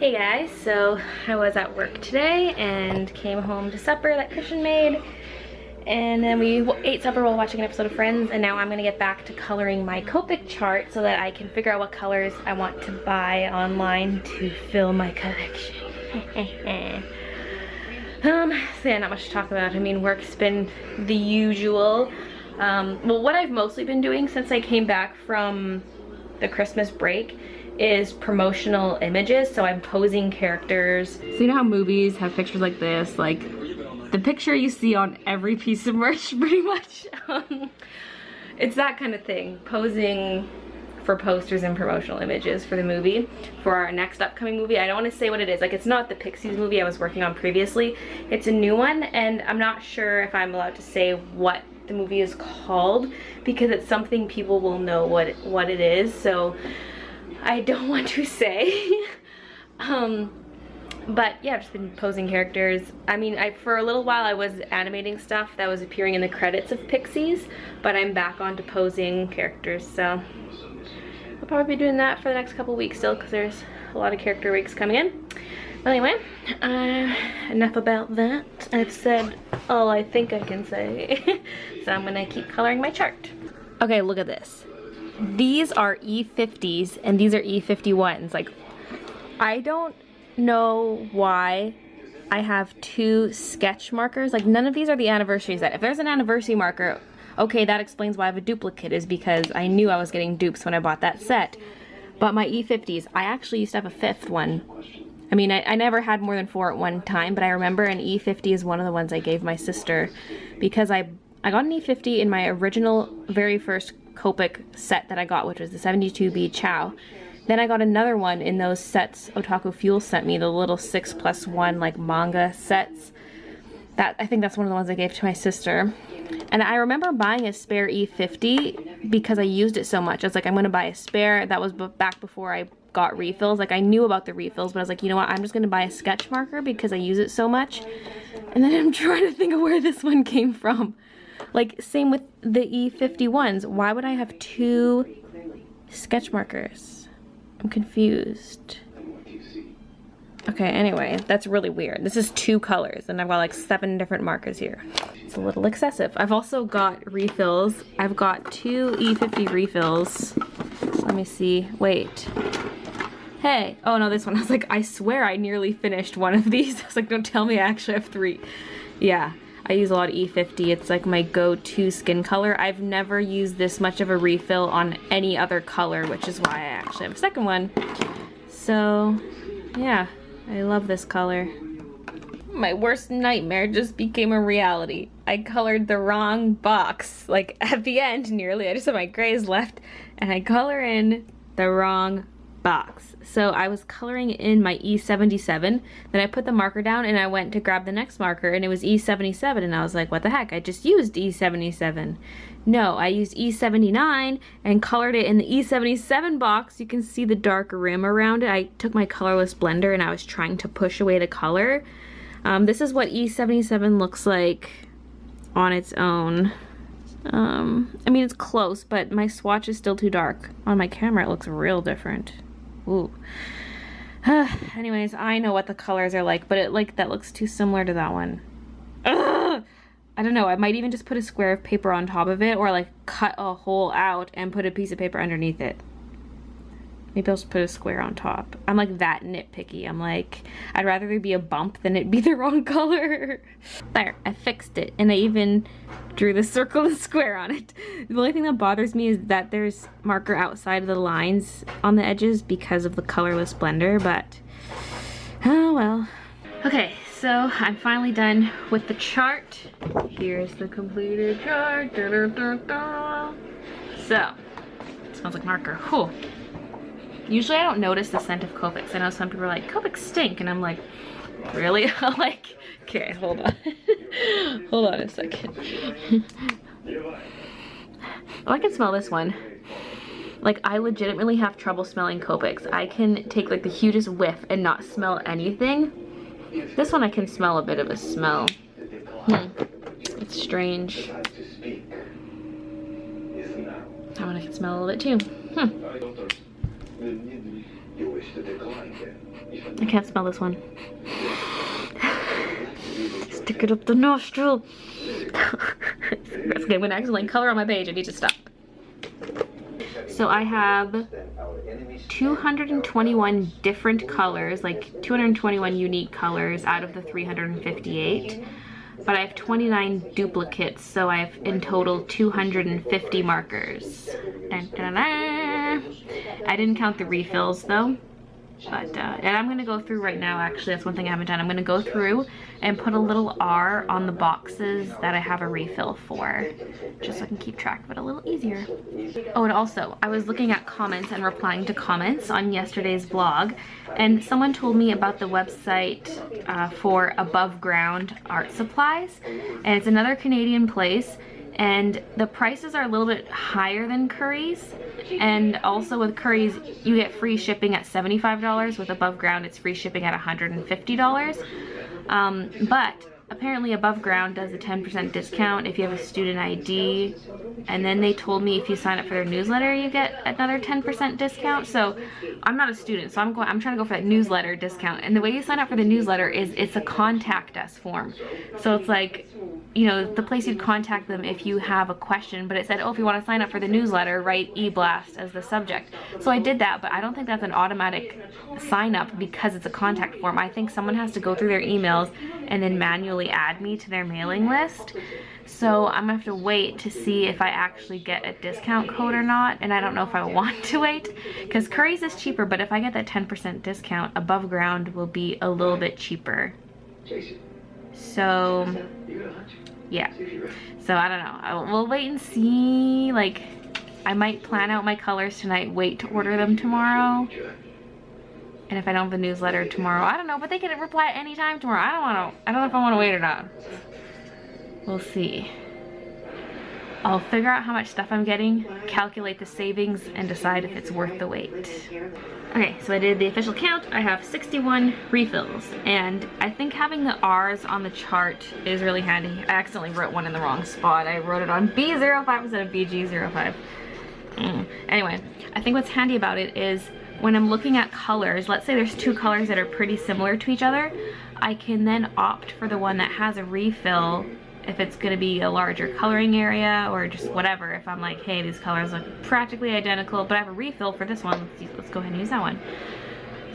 Hey guys, so I was at work today and came home to supper that Christian made, and then we ate supper while watching an episode of Friends, and now I'm gonna get back to coloring my Copic chart so that I can figure out what colors I want to buy online to fill my collection. So yeah, not much to talk about. I mean, work's been the usual. Well, what I've mostly been doing since I came back from the Christmas break is promotional images. So I'm posing characters. So you know how movies have pictures like this, like the picture you see on every piece of merch pretty much. It's that kind of thing, posing for posters and promotional images for the movie, for our next upcoming movie. I don't want to say what it is. Like, it's not the Pixies movie I was working on previously. It's a new one, and I'm not sure if I'm allowed to say what the movie is called because it's something people will know what it is, so I don't want to say. But yeah, I've just been posing characters. I mean, for a little while I was animating stuff that was appearing in the credits of Pixies, but I'm back onto posing characters, so I'll probably be doing that for the next couple weeks still because there's a lot of character weeks coming in. But anyway, enough about that. I've said all I think I can say. So I'm gonna keep coloring my chart. Okay, look at this. These are E50s and these are E51s. Like, I don't know why I have two sketch markers. Like, none of these are the anniversary set. If there's an anniversary marker, okay, that explains why I have a duplicate, is because I knew I was getting dupes when I bought that set. But my E50s, I actually used to have a fifth one. I mean, I never had more than 4 at one time, but I remember an E50 is one of the ones I gave my sister because I got an E50 in my original very first Copic set that I got, which was the 72B Chow. Then I got another one in those sets Otaku Fuel sent me, the little 6+1 like manga sets. I think that's one of the ones I gave to my sister. And I remember buying a spare E50 because I used it so much. I was like, I'm gonna buy a spare. That was back before I got refills. Like, I knew about the refills, but I was like, you know what, I'm just gonna buy a sketch marker because I use it so much. And then I'm trying to think of where this one came from. Like, same with the E51s. Why would I have two sketch markers? I'm confused. Okay, anyway, that's really weird. This is 2 colors, and I've got like 7 different markers here. It's a little excessive. I've also got refills. I've got 2 E50 refills. So let me see. Wait. Hey. Oh no, this one. I was like, I swear I nearly finished one of these. I was like, don't tell me I actually have 3. Yeah, I use a lot of E50. It's like my go-to skin color. I've never used this much of a refill on any other color, which is why I actually have a second one. So, yeah. I love this color. My worst nightmare just became a reality. I colored the wrong box. Like, at the end, nearly, I just have my grays left, and I color in the wrong box. So I was coloring in my E77, then I put the marker down and I went to grab the next marker and it was E77, and I was like, what the heck, I just used E77. No, I used E79 and colored it in the E77 box. You can see the dark rim around it. I took my colorless blender and I was trying to push away the color. This is what E77 looks like on its own. I mean, it's close, but my swatch is still too dark. On my camera, it looks real different. Ooh. Anyways, I know what the colors are like, but that looks too similar to that one. Ugh! I don't know, I might even just put a square of paper on top of it, or like cut a hole out and put a piece of paper underneath it. Maybe I'll just put a square on top. I'm like that nitpicky. I'm like, I'd rather there be a bump than it be the wrong color. There, I fixed it. And I even drew the circle and square on it. The only thing that bothers me is that there's marker outside of the lines on the edges because of the colorless blender, but oh well. Okay, so I'm finally done with the chart. Here's the completed chart. Da, da, da, da. So, it smells like marker. Whew. Usually I don't notice the scent of Copics. I know some people are like, Copics stink, and I'm like, really? I'm like, okay, hold on. Hold on a second. Oh, I can smell this one. Like, I legitimately have trouble smelling Copics. I can take like the hugest whiff and not smell anything. This one I can smell a bit of a smell. It's strange. That one I can smell a little bit too. I can't smell this one. Stick it up the nostril. Okay, I'm gonna accidentally color on my page. I need to stop. So I have 221 different colors, like 221 unique colors out of the 358. But I have 29 duplicates, so I have in total 250 markers. Dun, dun, dun. I didn't count the refills though. But, and I'm gonna go through right now, actually, that's one thing I haven't done. I'm gonna go through and put a little R on the boxes that I have a refill for, just so I can keep track of it a little easier. Oh, and also, I was looking at comments and replying to comments on yesterday's vlog, and someone told me about the website for above ground art supplies, and it's another Canadian place, and the prices are a little bit higher than Curry's. And also with Curry's, you get free shipping at $75. With Above Ground, it's free shipping at $150. But apparently Above Ground does a 10% discount if you have a student ID. And then they told me if you sign up for their newsletter, you get another 10% discount. So I'm not a student, so I'm trying to go for that newsletter discount. And the way you sign up for the newsletter is it's a contact us form. So it's like, you know, the place you'd contact them if you have a question, but it said, oh, if you want to sign up for the newsletter, write e-blast as the subject. So I did that, but I don't think that's an automatic sign up because it's a contact form. I think someone has to go through their emails and then manually add me to their mailing list. So I'm gonna have to wait to see if I actually get a discount code or not, and I don't know if I want to wait, because Curry's is cheaper, but if I get that 10% discount, Above Ground will be a little bit cheaper. So yeah, so I don't know. We'll wait and see. Like, I might plan out my colors tonight, wait to order them tomorrow. And if I don't have a newsletter tomorrow, I don't know, but they can reply at any time tomorrow. I don't know if I want to wait or not. We'll see. I'll figure out how much stuff I'm getting, calculate the savings, and decide if it's worth the wait. Okay, so I did the official count. I have 61 refills, and I think having the R's on the chart is really handy. I accidentally wrote one in the wrong spot. I wrote it on B05 instead of BG05. Anyway, I think what's handy about it is when I'm looking at colors, let's say there's two colors that are pretty similar to each other, I can then opt for the one that has a refill if it's going to be a larger coloring area or just whatever. If I'm like, hey, these colors look practically identical, but I have a refill for this one, let's go ahead and use that one.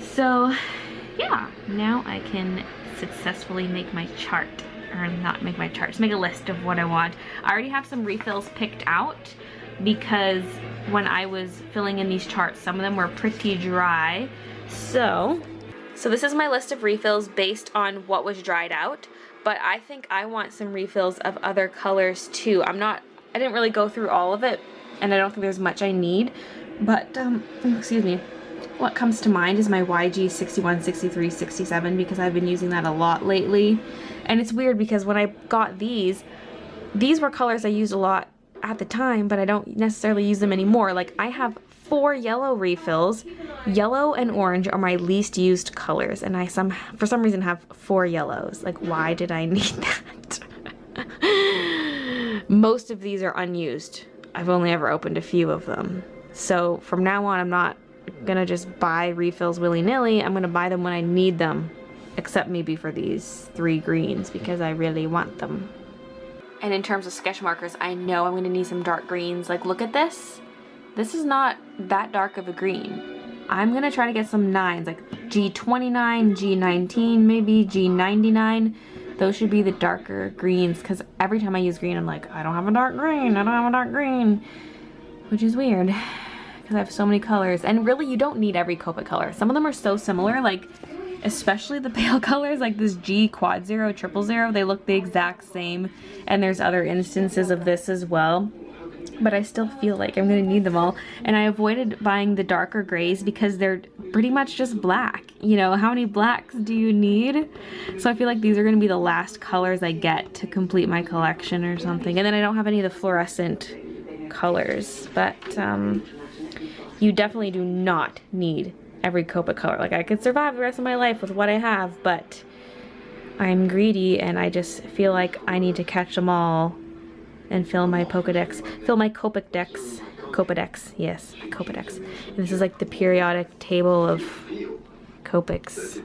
So yeah, now I can successfully make my chart, or not make my chart, just make a list of what I want. I already have some refills picked out because when I was filling in these charts, some of them were pretty dry. So this is my list of refills based on what was dried out. But I think I want some refills of other colors too. I didn't really go through all of it, and I don't think there's much I need. But, excuse me. What comes to mind is my YG 61, 63, 67, because I've been using that a lot lately. And it's weird because when I got these were colors I used a lot at the time, but I don't necessarily use them anymore. Like, I have 4 yellow refills. Yellow and orange are my least used colors, and I for some reason have 4 yellows. Like, why did I need that? Most of these are unused. I've only ever opened a few of them. So from now on, I'm not gonna just buy refills willy-nilly. I'm gonna buy them when I need them, except maybe for these 3 greens because I really want them. And in terms of sketch markers, I know I'm gonna need some dark greens. Like, look at this. This is not that dark of a green. I'm gonna try to get some 9s, like G29, G19, maybe G99. Those should be the darker greens, because every time I use green, I'm like, I don't have a dark green, I don't have a dark green. Which is weird, because I have so many colors. And really, you don't need every Copic color. Some of them are so similar, like, especially the pale colors, like this G quad 0, 000, they look the exact same. And there's other instances of this as well. But I still feel like I'm gonna need them all. And I avoided buying the darker grays because they're pretty much just black. You know, how many blacks do you need? So I feel like these are gonna be the last colors I get to complete my collection or something. And then I don't have any of the fluorescent colors. But you definitely do not need every Copic color. Like, I could survive the rest of my life with what I have, but I'm greedy and I just feel like I need to catch them all and fill my Copic decks Copidex, yes, Copidex. And this is like the periodic table of Copics.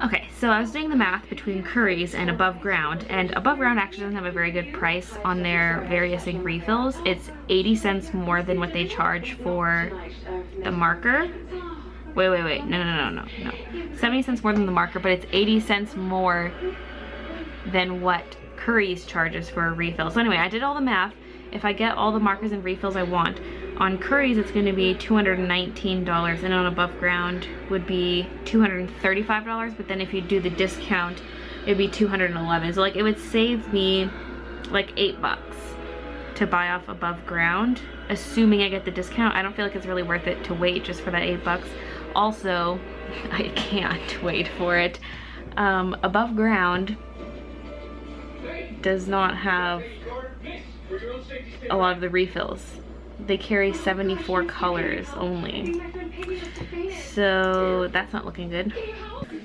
Okay, so I was doing the math between Curry's and Above Ground, and Above Ground actually doesn't have a very good price on their various ink refills. It's 80 cents more than what they charge for the marker. Wait, no. 70 cents more than the marker, but it's 80 cents more than what Curry's charges for a refill. So anyway, I did all the math. If I get all the markers and refills I want, on Curry's it's going to be $219, and on Above Ground would be $235, but then if you do the discount, it'd be $211. So like it would save me like $8 to buy off Above Ground, assuming I get the discount. I don't feel like it's really worth it to wait just for that $8. Also, I can't wait for it. Above Ground does not have a lot of the refills. They carry 74 colors only, so that's not looking good.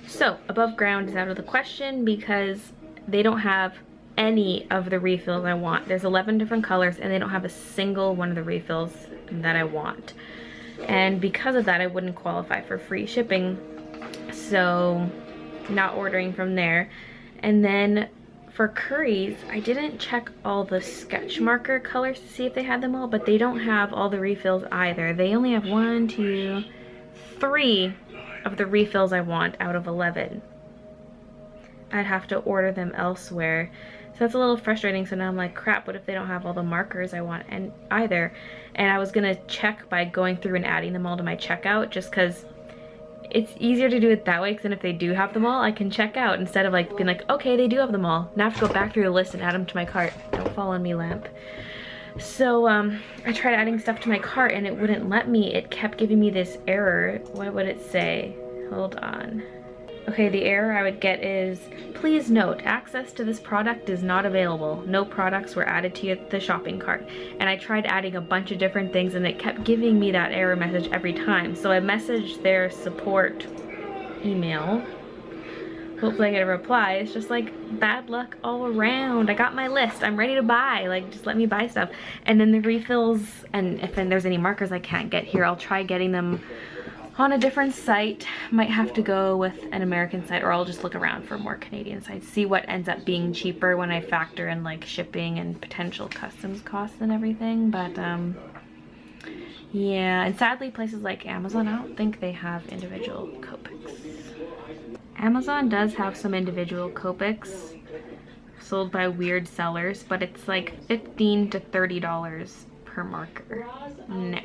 So Above Ground is out of the question because they don't have any of the refills I want. There's 11 different colors and they don't have a single one of the refills that I want, and because of that I wouldn't qualify for free shipping, so not ordering from there. And then for Curry's, I didn't check all the sketch marker colors to see if they had them all, but they don't have all the refills either. They only have 1, 2, 3 of the refills I want out of 11. I'd have to order them elsewhere. So that's a little frustrating. So now I'm like, crap, what if they don't have all the markers I want and either? And I was gonna check by going through and adding them all to my checkout, just because it's easier to do it that way, because then if they do have them all, I can check out instead of like being like, okay, they do have them all. Now I have to go back through the list and add them to my cart. Don't fall on me, lamp. So I tried adding stuff to my cart and it wouldn't let me. It kept giving me this error. What would it say? Hold on. Okay, the error I would get is, please note, access to this product is not available. No products were added to the shopping cart. And I tried adding a bunch of different things and it kept giving me that error message every time. So I messaged their support email. Hopefully I get a reply. It's just like bad luck all around. I got my list. I'm ready to buy. Like, just let me buy stuff. And then the refills, and if there's any markers I can't get here, I'll try getting them on a different site. Might have to go with an American site, or I'll just look around for more Canadian sites, see what ends up being cheaper when I factor in like shipping and potential customs costs and everything. But yeah, and sadly places like Amazon, I don't think they have individual Copics. Amazon does have some individual Copics sold by weird sellers, but it's like $15 to $30 per marker. No.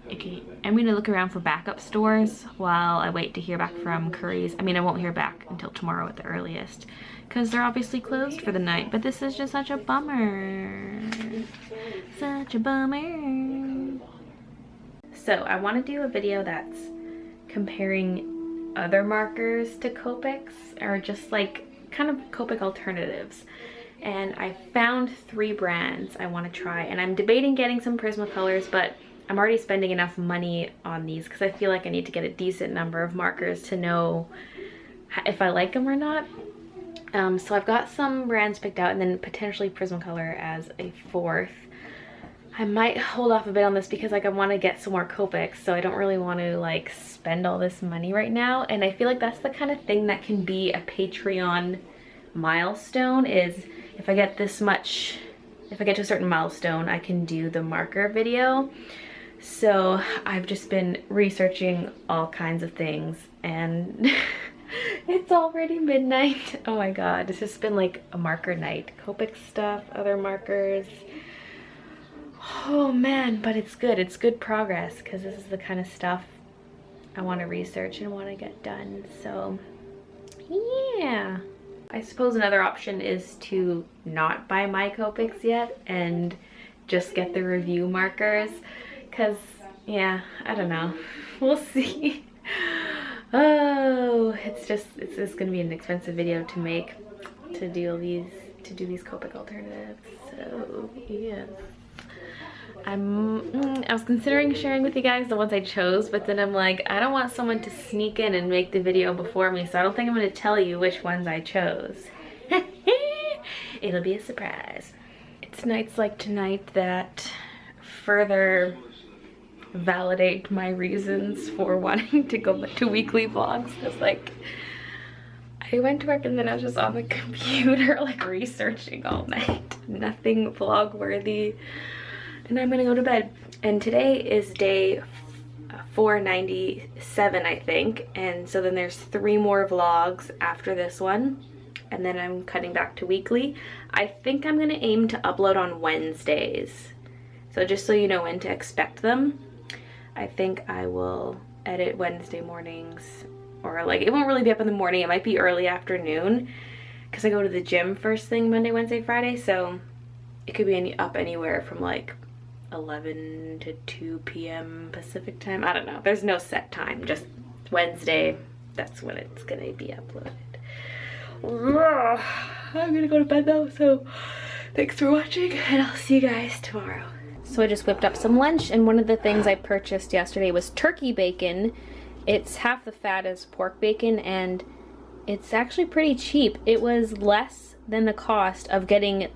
Okay, I'm gonna look around for backup stores while I wait to hear back from Curry's. I mean, I won't hear back until tomorrow at the earliest, because they're obviously closed for the night, but this is just such a bummer. Such a bummer. So I want to do a video that's comparing other markers to Copics, or just like kind of Copic alternatives. And I found 3 brands I want to try, and I'm debating getting some Prismacolors, but I'm already spending enough money on these because I feel like I need to get a decent number of markers to know if I like them or not. So I've got some brands picked out, and then potentially Prismacolor as a 4th. I might hold off a bit on this because like I want to get some more Copics, so I don't really want to like spend all this money right now. And I feel like that's the kind of thing that can be a Patreon milestone, is if I get this much, if I get to a certain milestone, I can do the marker video. So I've just been researching all kinds of things, and it's already midnight. Oh my god, it's just been like a marker night. Copic stuff, other markers. Oh man, but it's good. It's good progress, because this is the kind of stuff I want to research and want to get done. So yeah. I suppose another option is to not buy my Copics yet and just get the review markers, because yeah, I don't know, we'll see. Oh, it's just gonna be an expensive video to make, to do these Copic alternatives. So yeah, I was considering sharing with you guys the ones I chose, but then I'm like, I don't want someone to sneak in and make the video before me, so I don't think I'm going to tell you which ones I chose. It'll be a surprise. It's nights like tonight that further validate my reasons for wanting to go to weekly vlogs. Because like, I went to work and then I was just on the computer like researching all night. Nothing vlog worthy. And I'm gonna go to bed. And today is day 497, I think. And so then there's 3 more vlogs after this one. And then I'm cutting back to weekly. I think I'm gonna aim to upload on Wednesdays. So just so you know when to expect them, I think I will edit Wednesday mornings, or like it won't really be up in the morning, it might be early afternoon because I go to the gym first thing Monday, Wednesday, Friday, so it could be up anywhere from like 11 to 2 p.m. Pacific time. I don't know, there's no set time, just Wednesday, that's when it's gonna be uploaded. I'm gonna go to bed though, so thanks for watching and I'll see you guys tomorrow. So I just whipped up some lunch, and one of the things I purchased yesterday was turkey bacon. It's half the fat as pork bacon and it's actually pretty cheap. It was less than the cost of getting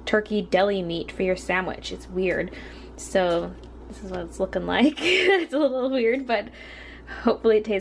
turkey deli meat for your sandwich. It's weird. So this is what it's looking like. It's a little weird, but hopefully it tastes good.